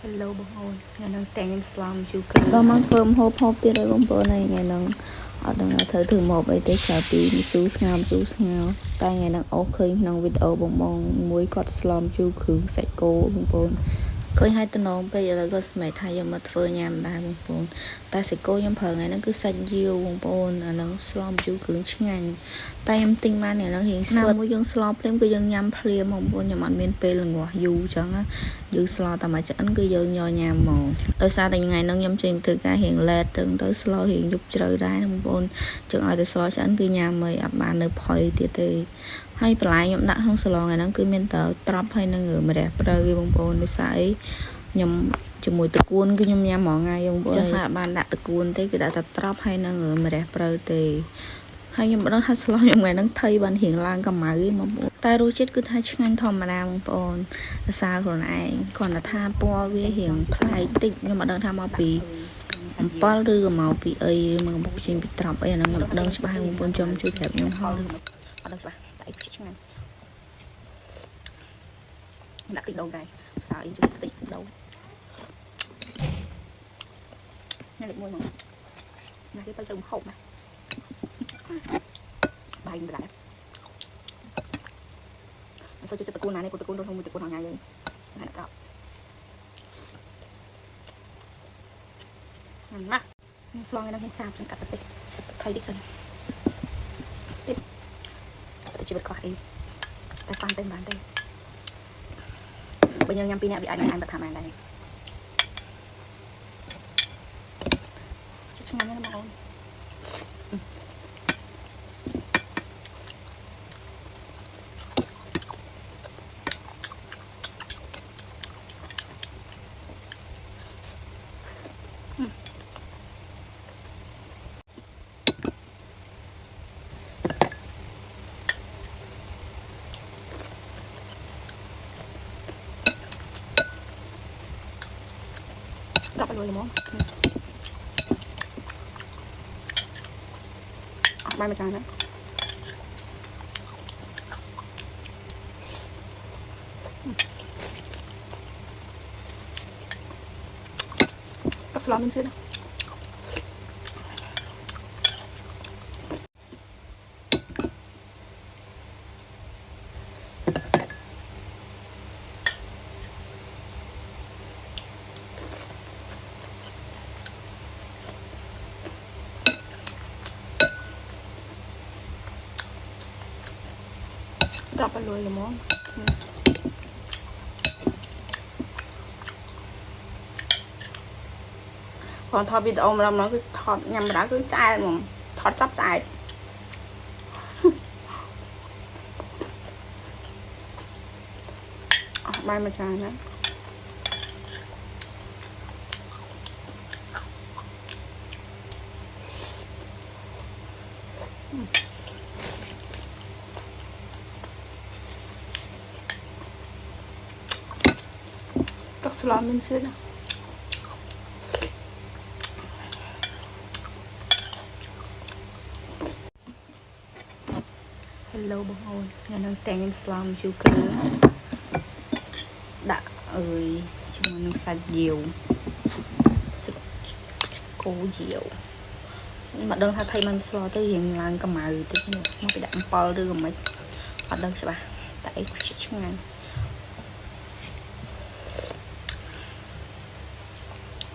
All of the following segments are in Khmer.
Hello បងប្អូនថ្ងៃនេះតែខ្ញុំស្លំជូរគ្រឿងដល់មកធ្វើម្ហូបទៀតឲ្យបងប្អូនហើយថ្ងៃហ្នឹងអត់ដឹងថាត្រូវធ្វើម្ហូបអីទេក្រៅពីជូរស្ងោរតែថ្ងៃហ្នឹងអូឃើញក្នុងវីដេអូបងមួយគាត់ស្លំជូរគ្រឿងសាច់គោបងប្អូនឃើញឲ្យតំណងពេកឥឡូវក៏សម្រេចថាយកមកធ្វើញ៉ាំដែរបងប្អូនតែសាច់គោខ្ញុំប្រើថ្ងៃហ្នឹងគឺសាច់យាវបងប្អូនអាហ្នឹងស្លំជូរគ្រឿងឆ្ងាញ់តែខ្ញុំទិញបានថ្ងៃហ្នឹងរៀងស្វិតមួយយើងស្លភ្លាមគឺយើងញ៉ាំភ្លាមបងប្អូនខ្ញុំអត់មានពេលល្ងាស់យូរអញ្ចឹងណាយើងស្លតែមួយឆ្អិនគឺយើងយកញ៉ាំហ្មងដោយសារតែថ្ងៃហ្នឹងខ្ញុំចេញធ្វើការរៀងឡេតទៅស្លរៀងយប់ជ្រៅដែរបងប្អូនចឹងឲ្យតែស្លឆ្អិនគឺញ៉ាំហើយអត់បាននៅផុយទៀតទេហើយបន្លែខ្ញុំដាក់ក្នុងសាឡងហ្នឹងគឺមានតែត្រប់ហើយនឹងម្រះព្រៅឯងបងប្អូនដោយសារអីខ្ញុំជាមួយតកួនគឺខ្ញុំញ៉ាំរាល់ថ្ងៃបងប្អូនចឹងហើយអត់បានដាក់តកួនទេគឺដាក់តែត្រប់ហើយនឹងម្រះព្រៅទេហើយខ្ញុំមិនដឹងថាស្លខ្ញុំថ្ងៃហ្នឹងថៃបានរៀងឡើងកម្ៅឯងបងប្អូនតែរសជាតិគឺថាឆ្ងាញ់ធម្មតាបងប្អូនភាសាខ្លួនឯងគ្រាន់តែថាពណ៌វារៀងប្លែកតិចខ្ញុំមិនដឹងថាមកពីអំពិលឬក៏មកពីអីមកចេញពីត្រប់អីអាហ្នឹងខ្ញុំមិនដឹងច្បាស់បងប្អូនចាំជួយប្រាប់ខ្ញុំផងអត់ដឹងច្បាស់តែអីឆ្ងាញ់ដាក់តិចដូងដែរសើអីជួយតិចដូងនេះលេខ1មកណាគេទៅទៅហូបណាបាយម្ល៉េះមិនសូវជួយតកូនណានេះព្រោះតកូនរត់ក្នុងមួយតកូនថ្ងៃយើងហ្នឹងកោម៉ាក់ខ្ញុំស្លងឯនោះឲ្យសាបខ្ញុំកាត់ទៅថៃតិចសិនទៅជីវិតខុសអីតែប៉ាន់ទៅបានទេបើយើងញ៉ាំពីរនាក់វាអាចញ៉ាំបាត់ថាបានដែរឆ្ងាញ់ណាស់បងប្អូនdrop vào luôn mai mà tràn đấy các flan bên trên đâu drop vào luôn món còn thôi video mà nó cứ thọt nhằm đã cứ chai mà thọt chắp chai mai mà chai nữa các flan bên trên nào Hello បងប្អូនថ្ងៃនេះតែខ្ញុំស្លំជូរគ្រឿងដាក់ជាមួយនឹងសាច់យាវគោយាវមិនដឹងថាថៃមិនស្លទៅរៀងឡើងកម្ៅតិចមកពីដាក់អំពិលឬក៏មិនអត់ដឹងច្បាស់តែអីឆ្ងាញ់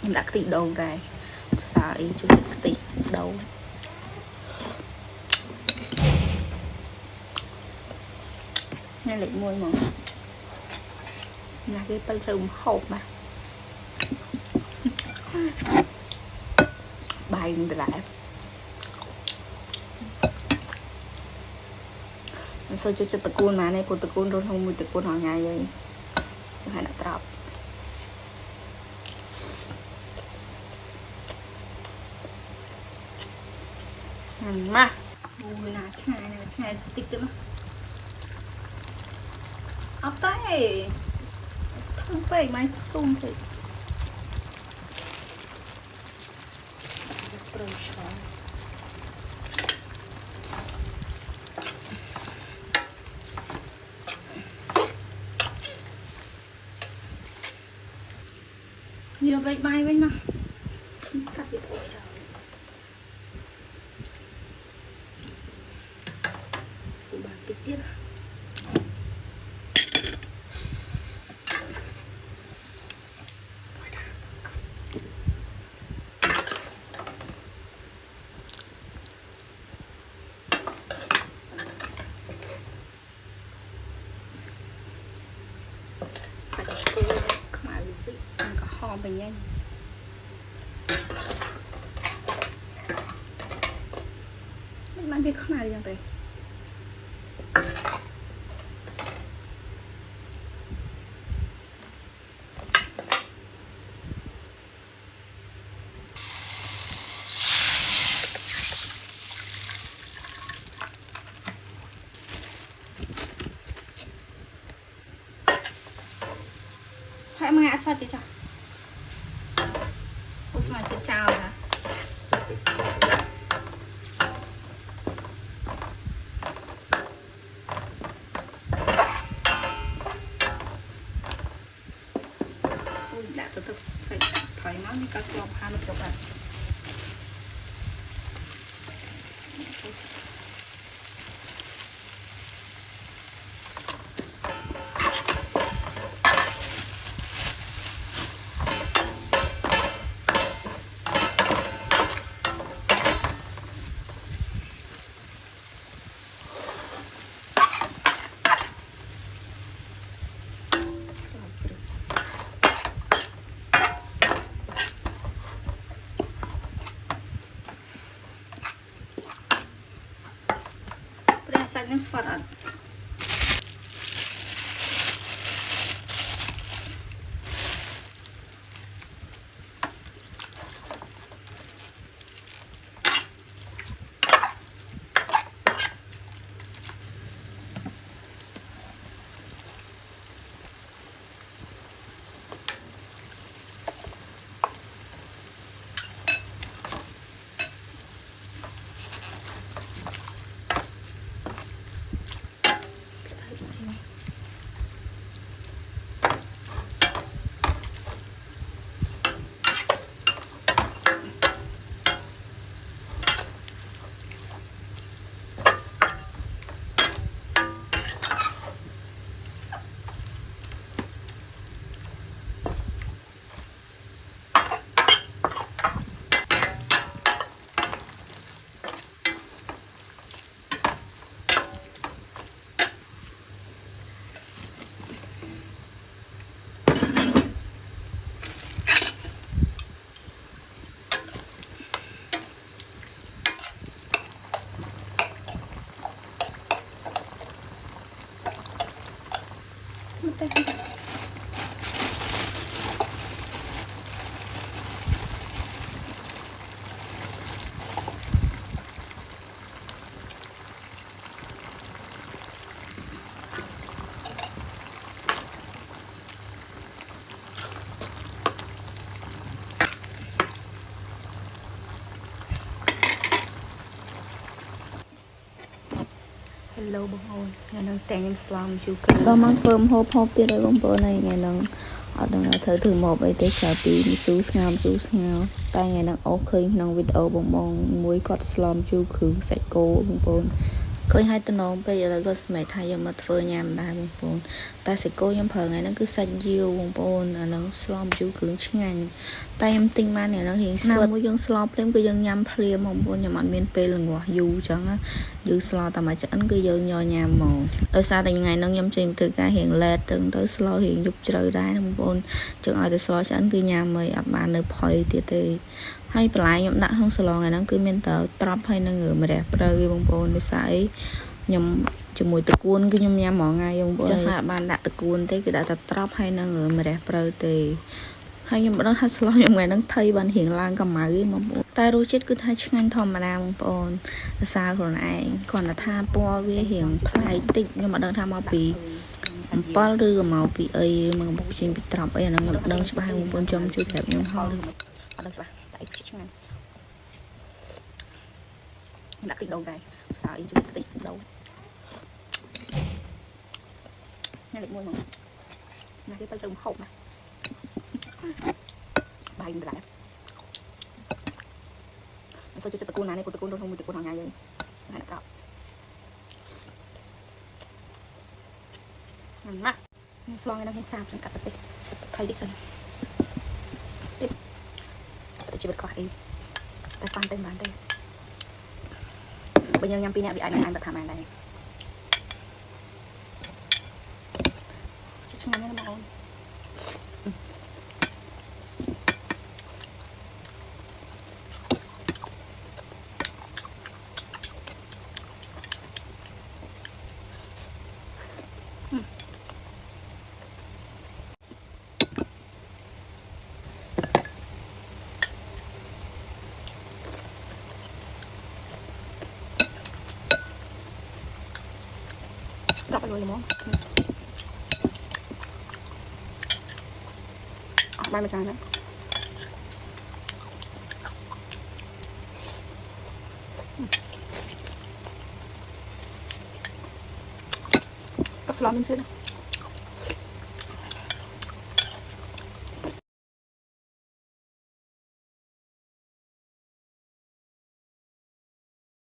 ខ្ញុំដាក់ខ្ទិះដូងដែរសារអីជួយចិត្តខ្ទិះដូងនេះលេខ1ហ្មងណាគេទៅធ្វើម្ហូបណាបាយម្ល៉េះមិនសូវជួយចិត្តតកូនណានេះព្រោះតកូនរត់ក្នុងមួយតកូនរាល់ថ្ងៃហើយចឹងហើយដាក់ត្រប់ម៉ាអូណាឆ្ងាយតិចទៀតណាអត់ទេធំពេកមិនស៊ូមពេកប្រូឆ្ងាយ Giờ vậy bay với nó cắt cái tổ trời của bà tiếp tiếp sạch cô không ai bị có ho mình nhanh bạn biết không ai đi vậy hãy mang ăn sao thì sao ủa sao mà chết chào hả đã từ từ sạch thoải mái đi các lọc hai một chục bạn sạch những spot ăn Hello បងអូនថ្ងៃនេះតែខ្ញុំស្លំជូរគ្រឿង ដល់មកធ្វើហូបទៀតហើយបងប្អូនហើយថ្ងៃហ្នឹងអត់ដឹងថាត្រូវធ្វើមកអីទេក្រៅពីជូរស្ងោរតែថ្ងៃហ្នឹងអូឃើញក្នុងវីដេអូបងមួយគាត់ស្លំជូរគ្រឿងសាច់គោបងប្អូនឃើញហើយតំណងពេកឥឡូវក៏សម្រេចថាយកមកធ្វើញ៉ាំដែរបងប្អូនតែសាច់គោខ្ញុំប្រើថ្ងៃហ្នឹងគឺសាច់យាវបងប្អូនអាហ្នឹងស្លំជូរគ្រឿងឆ្ងាញ់តែខ្ញុំទិញបានថ្ងៃហ្នឹងរៀងស្វិតមួយយើងស្លភ្លាមគឺយើងញ៉ាំភ្លាមបងប្អូនខ្ញុំអត់មានពេលល្ងាស់យូរអញ្ចឹងណាយើងស្លតែមួយឆ្អិនគឺយើងញ៉ាំមកដោយសារតែថ្ងៃហ្នឹងខ្ញុំចេញទៅការរៀងឡេតទៅស្លរៀងយប់ជ្រៅដែរបងប្អូនចឹងឲ្យតែស្លឆ្អិនគឺញ៉ាំមិនអត់បាននៅផុយទៀតទេហើយបន្លែខ្ញុំដាក់ក្នុងសាឡុងថ្ងៃហ្នឹងគឺមានតែត្រប់ហើយនឹងម្រះព្រៅឯងបងប្អូនដោយសារអីខ្ញុំជាមួយតកួនគឺខ្ញុំញ៉ាំរាល់ថ្ងៃបងប្អូនចឹងហើយអត់បានដាក់តកួនទេគឺដាក់តែត្រប់ហើយនឹងម្រះព្រៅទេហើយខ្ញុំមិនដឹងថាស្លខ្ញុំថ្ងៃហ្នឹងថៃបានរៀងឡើងកម្ៅឯងបងប្អូនតែរសជាតិគឺថាឆ្ងាញ់ធម្មតាបងប្អូនភាសាខ្លួនឯងគ្រាន់តែថាពណ៌វារៀងប្លែកតិចខ្ញុំមិនដឹងថាមកពីអំបិលឬក៏មកពីអីមកចេញពីត្រប់អីអាហ្នឹងខ្ញុំដឹងច្បាស់បងប្អូនចាំជួយប្រាប់ខ្ញុំហៅអត់ដឹងច្បាស់តែអីឆ្ងាញ់ដាក់តិចដូងដែរផ្សាយជួយតិចដូងនេះលេខ1មកនេះគេទៅហូបណា bài mình lại sao chú cho tụi này tụi con đâu không tụi con hàng ngày vậy hay là cạo má xoong cái nó hình sao trong cặp đây thay đi sân tôi chỉ bật khỏi đi tay pan tay bàn đây bây giờ nhâm pin bị anh bật thảm này chứ không nó màu đọc rồi món mai mà tràn đấy có flan bên trên